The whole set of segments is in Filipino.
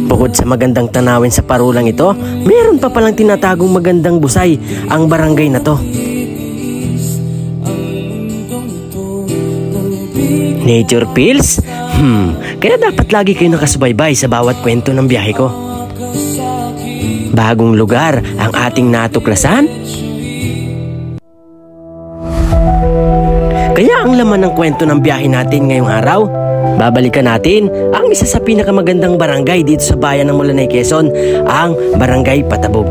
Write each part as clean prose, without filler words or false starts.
Bukod sa magandang tanawin sa parulang ito, meron pa palang tinatagong magandang busay ang barangay na to. Nature feels? Kaya dapat lagi kayo nakasubaybay sa bawat kwento ng biyahe ko. Bagong lugar ang ating natuklasan? Kaya ang laman ng kwento ng biyahe natin ngayong araw, babalikan natin ang isa sa pinakamagandang barangay dito sa bayan ng Mulanay, Quezon, ang Barangay Patabog.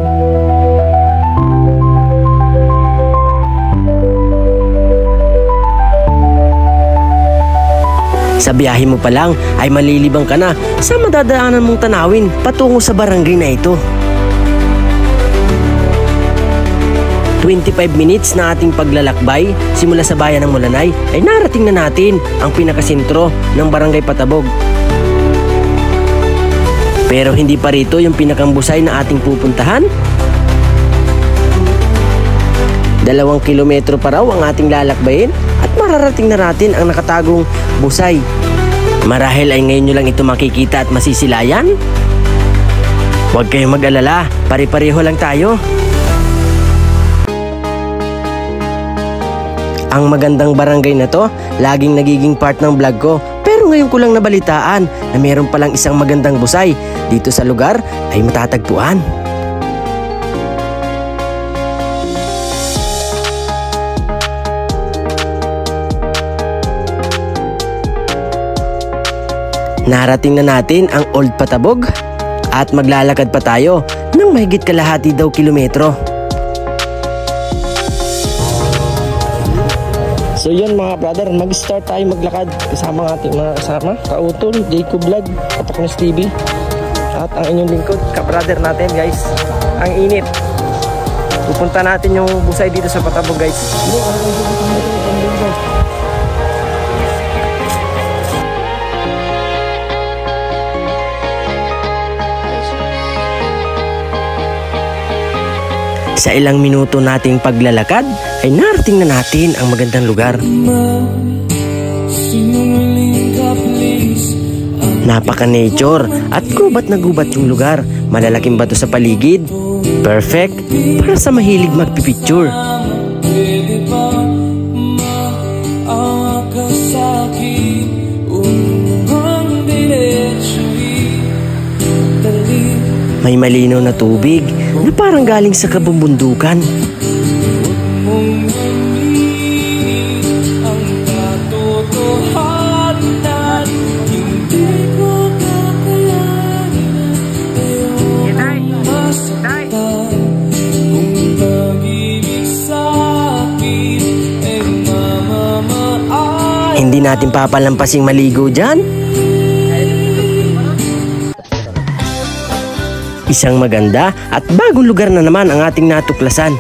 Sa biyahe mo pa lang ay malilibang ka na sa madadaanan mong tanawin patungo sa barangay na ito. 25 minutes na ating paglalakbay simula sa bayan ng Mulanay ay narating na natin ang pinakasentro ng Barangay Patabog. Pero hindi pa rito yung pinakambusay na ating pupuntahan. 2 kilometro pa raw ang ating lalakbayin at mararating na natin ang nakatagong busay. Marahil ay ngayon nyo lang ito makikita at masisilayan. Huwag kayong mag-alala, pare-pareho lang tayo. Ang magandang barangay na to, laging nagiging part ng vlog ko. Pero ngayon ko lang nabalitaan na meron palang isang magandang busay dito sa lugar ay matatagpuan. Narating na natin ang Old Patabog at maglalakad pa tayo ng mahigit kalahati daw kilometro. So yun mga brother, mag-start tayo maglakad kasama ng ating mga kasama, Kautol, Jacob Vlog, Pataknos TV at ang inyong lingkod, ka-brother natin guys. Ang init. Pupunta natin yung busay dito sa Patabog guys. Sa ilang minuto nating paglalakad ay narating na natin ang magandang lugar. Napaka-nature at gubat na gubat yung lugar. Malalaking bato sa paligid. Perfect para sa mahilig magpipicture. May malinaw na tubig na parang galing sa kabubundukan. Hindi natin papalampasing maligo dyan. Isang maganda at bagong lugar na naman ang ating natuklasan.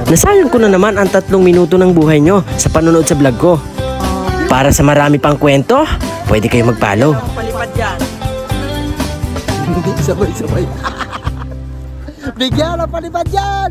Nasayang ko na naman ang 3 minuto ng buhay nyo sa panonood sa vlog ko. Para sa marami pang kwento, pwede kayo mag-follow. Palipad yan. Sabay-sabay. Bigyan na palipad yan.